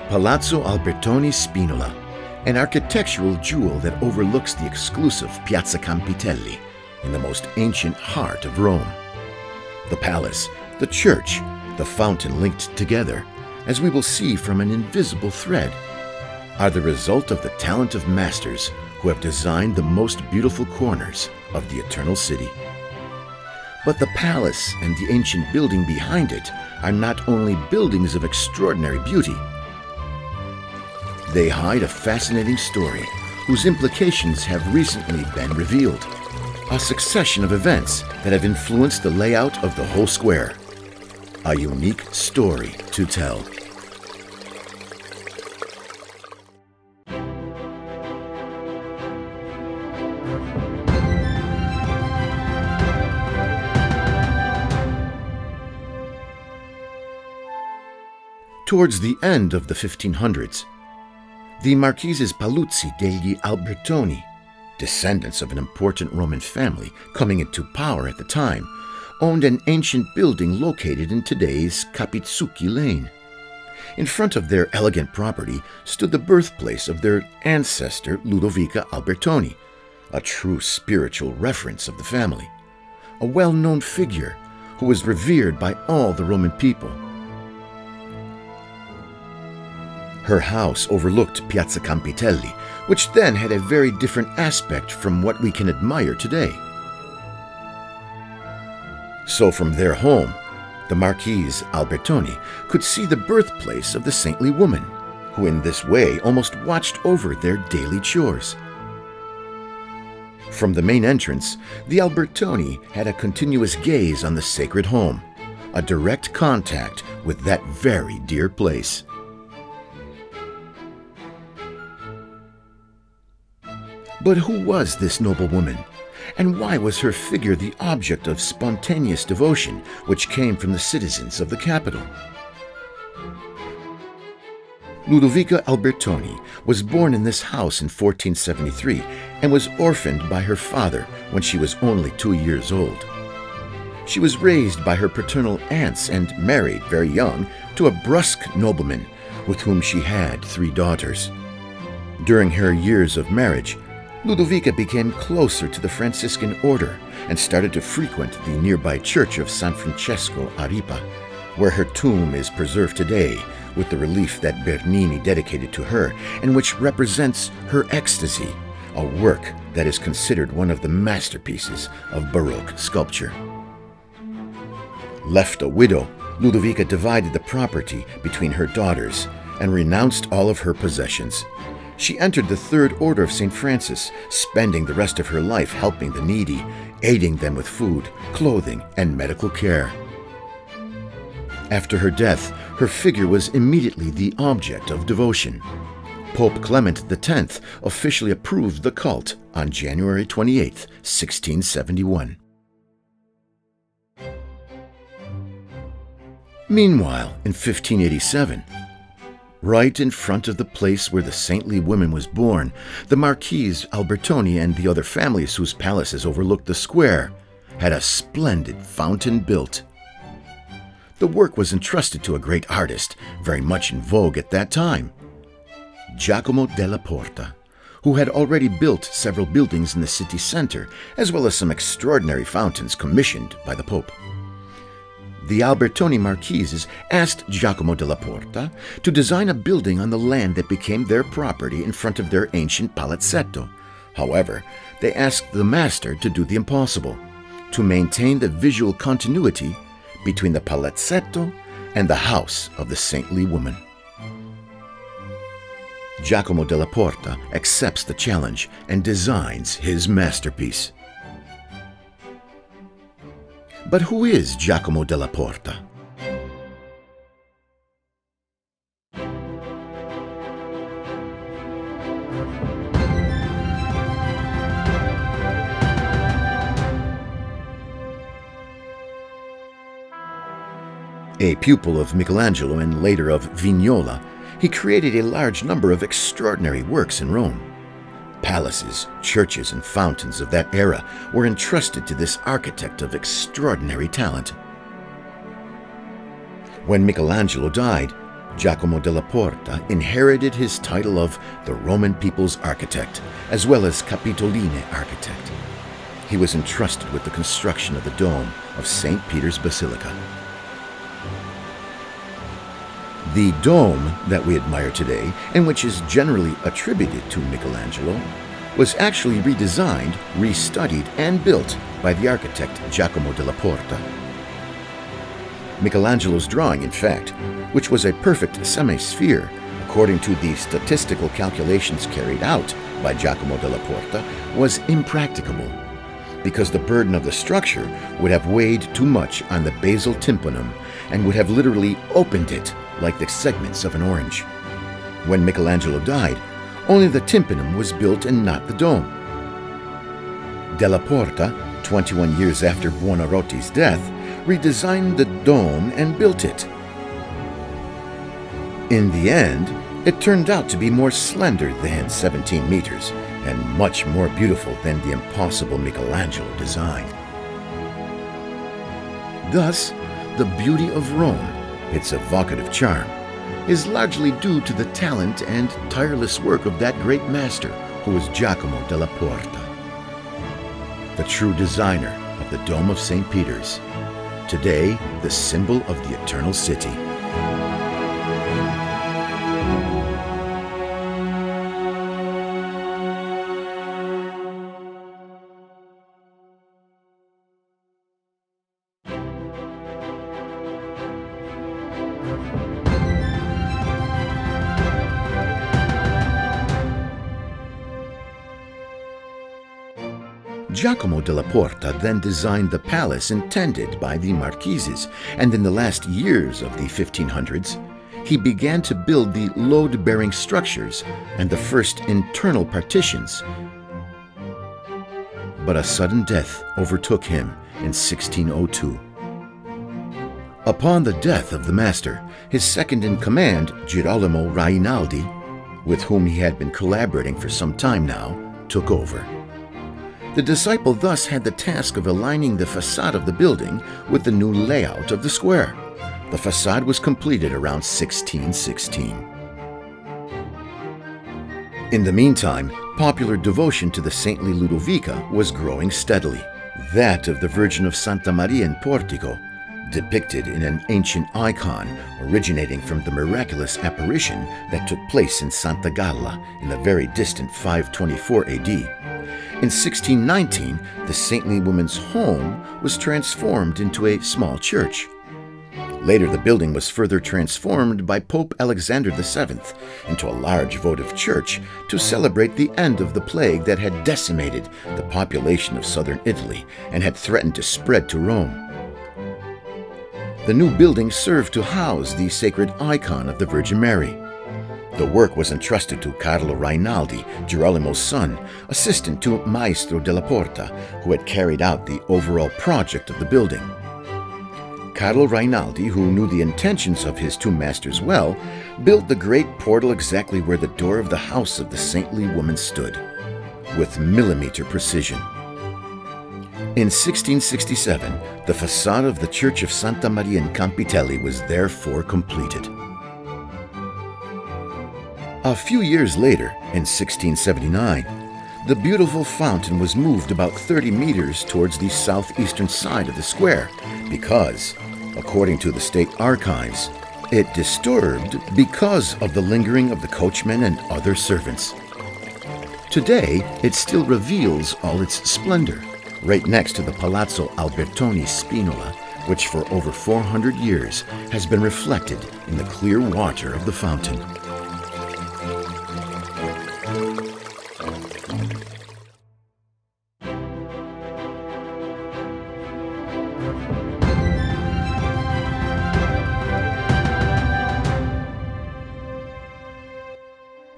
Palazzo Albertoni Spinola, an architectural jewel that overlooks the exclusive Piazza Campitelli in the most ancient heart of Rome. The palace, the church, the fountain linked together, as we will see from an invisible thread, are the result of the talent of masters who have designed the most beautiful corners of the Eternal City. But the palace and the ancient building behind it are not only buildings of extraordinary beauty. They hide a fascinating story whose implications have recently been revealed. A succession of events that have influenced the layout of the whole square. A unique story to tell. Towards the end of the 1500s, the Marquises Paluzzi degli Albertoni, descendants of an important Roman family coming into power at the time, owned an ancient building located in today's Capizzucchi Lane. In front of their elegant property stood the birthplace of their ancestor Ludovica Albertoni, a true spiritual reference of the family, a well-known figure who was revered by all the Roman people. Her house overlooked Piazza Campitelli, which then had a very different aspect from what we can admire today. So from their home, the Marquise Albertoni could see the birthplace of the saintly woman, who in this way almost watched over their daily chores. From the main entrance, the Albertoni had a continuous gaze on the sacred home, a direct contact with that very dear place. But who was this noble woman, and why was her figure the object of spontaneous devotion which came from the citizens of the capital? Ludovica Albertoni was born in this house in 1473 and was orphaned by her father when she was only 2 years old. She was raised by her paternal aunts and married very young to a brusque nobleman with whom she had 3 daughters. During her years of marriage, Ludovica became closer to the Franciscan order and started to frequent the nearby church of San Francesco a Ripa, where her tomb is preserved today with the relief that Bernini dedicated to her and which represents her ecstasy, a work that is considered one of the masterpieces of Baroque sculpture. Left a widow, Ludovica divided the property between her daughters and renounced all of her possessions. She entered the Third Order of St. Francis, spending the rest of her life helping the needy, aiding them with food, clothing, and medical care. After her death, her figure was immediately the object of devotion. Pope Clement X officially approved the cult on January 28, 1671. Meanwhile, in 1587, right in front of the place where the saintly woman was born, the Marquise Albertoni and the other families whose palaces overlooked the square had a splendid fountain built. The work was entrusted to a great artist, very much in vogue at that time, Giacomo della Porta, who had already built several buildings in the city center, as well as some extraordinary fountains commissioned by the Pope. The Albertoni Marquises asked Giacomo della Porta to design a building on the land that became their property in front of their ancient Paletzetto. However, they asked the master to do the impossible, to maintain the visual continuity between the Paletzetto and the house of the saintly woman. Giacomo della Porta accepts the challenge and designs his masterpiece. But who is Giacomo della Porta? A pupil of Michelangelo and later of Vignola, he created a large number of extraordinary works in Rome. Palaces, churches, and fountains of that era were entrusted to this architect of extraordinary talent. When Michelangelo died, Giacomo della Porta inherited his title of the Roman people's architect, as well as Capitoline architect. He was entrusted with the construction of the dome of St. Peter's Basilica. The dome that we admire today, and which is generally attributed to Michelangelo, was actually redesigned, restudied, and built by the architect Giacomo della Porta. Michelangelo's drawing, in fact, which was a perfect semi-sphere, according to the statistical calculations carried out by Giacomo della Porta, was impracticable, because the burden of the structure would have weighed too much on the basal tympanum and would have literally opened it like the segments of an orange. When Michelangelo died, only the tympanum was built and not the dome. Della Porta, 21 years after Buonarroti's death, redesigned the dome and built it. In the end, it turned out to be more slender than 17 meters and much more beautiful than the impossible Michelangelo design. Thus, the beauty of Rome, its evocative charm, is largely due to the talent and tireless work of that great master who was Giacomo della Porta, the true designer of the Dome of St. Peter's, today the symbol of the Eternal City. Giacomo della Porta then designed the palace intended by the Marquises, and in the last years of the 1500s, he began to build the load-bearing structures and the first internal partitions. But a sudden death overtook him in 1602. Upon the death of the master, his second-in-command, Girolamo Rainaldi, with whom he had been collaborating for some time now, took over. The disciple thus had the task of aligning the facade of the building with the new layout of the square. The facade was completed around 1616. In the meantime, popular devotion to the saintly Ludovica was growing steadily. That of the Virgin of Santa Maria in Portico, depicted in an ancient icon originating from the miraculous apparition that took place in Santa Galla in the very distant 524 AD. In 1619, the saintly woman's home was transformed into a small church. Later, the building was further transformed by Pope Alexander VII into a large votive church to celebrate the end of the plague that had decimated the population of southern Italy and had threatened to spread to Rome. The new building served to house the sacred icon of the Virgin Mary. The work was entrusted to Carlo Rainaldi, Girolamo's son, assistant to Maestro della Porta, who had carried out the overall project of the building. Carlo Rainaldi, who knew the intentions of his two masters well, built the great portal exactly where the door of the house of the saintly woman stood, with millimeter precision. In 1667, the facade of the Church of Santa Maria in Campitelli was therefore completed. A few years later, in 1679, the beautiful fountain was moved about 30 meters towards the southeastern side of the square because, according to the state archives, it disturbed because of the lingering of the coachmen and other servants. Today, it still reveals all its splendor, right next to the Palazzo Albertoni Spinola, which for over 400 years has been reflected in the clear water of the fountain.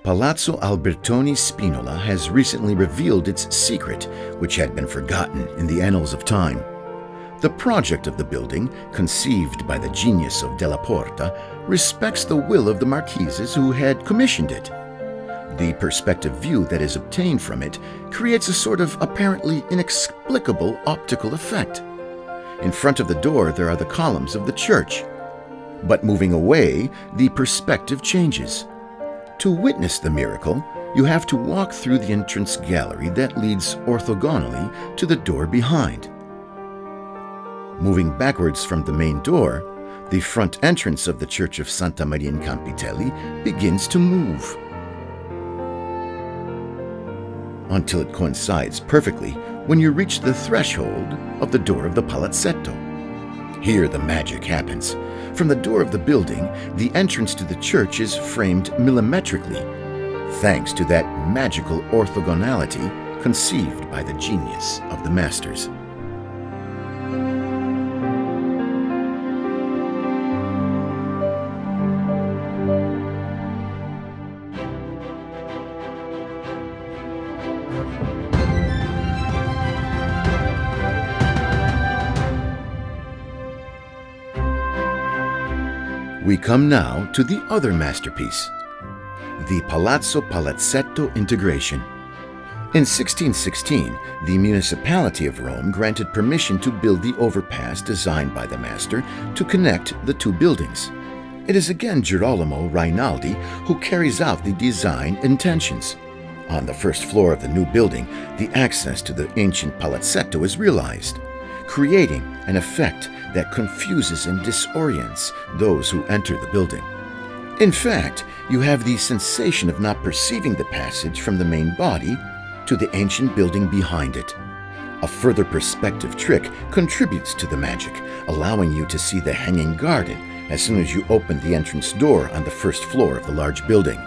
Palazzo Albertoni Spinola has recently revealed its secret, which had been forgotten in the annals of time. The project of the building, conceived by the genius of Della Porta, respects the will of the Marquises who had commissioned it. The perspective view that is obtained from it creates a sort of apparently inexplicable optical effect. In front of the door there are the columns of the church. But moving away, the perspective changes. To witness the miracle, you have to walk through the entrance gallery that leads orthogonally to the door behind. Moving backwards from the main door, the front entrance of the Church of Santa Maria in Campitelli begins to move, until it coincides perfectly when you reach the threshold of the door of the Paletzetto. Here the magic happens. From the door of the building, the entrance to the church is framed millimetrically, thanks to that magical orthogonality conceived by the genius of the masters. We come now to the other masterpiece, the Palazzo Paletzetto integration. In 1616, the municipality of Rome granted permission to build the overpass designed by the master to connect the two buildings. It is again Girolamo Rinaldi who carries out the design intentions. On the first floor of the new building, the access to the ancient Paletzetto is realized, creating an effect that confuses and disorients those who enter the building. In fact, you have the sensation of not perceiving the passage from the main body to the ancient building behind it. A further perspective trick contributes to the magic, allowing you to see the hanging garden as soon as you open the entrance door on the first floor of the large building.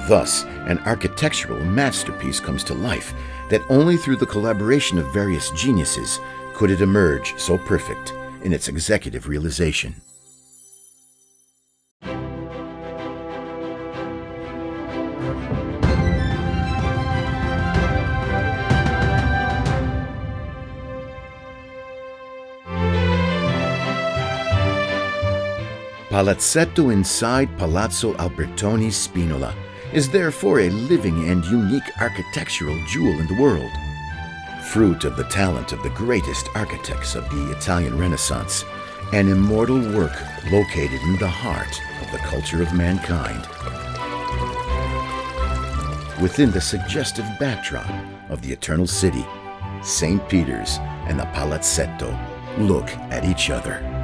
Thus, an architectural masterpiece comes to life that only through the collaboration of various geniuses could it emerge so perfect in its executive realization. Paletzetto inside Palazzo Albertoni Spinola is therefore a living and unique architectural jewel in the world. Fruit of the talent of the greatest architects of the Italian Renaissance, an immortal work located in the heart of the culture of mankind. Within the suggestive backdrop of the Eternal City, St. Peter's and the Paletzetto look at each other.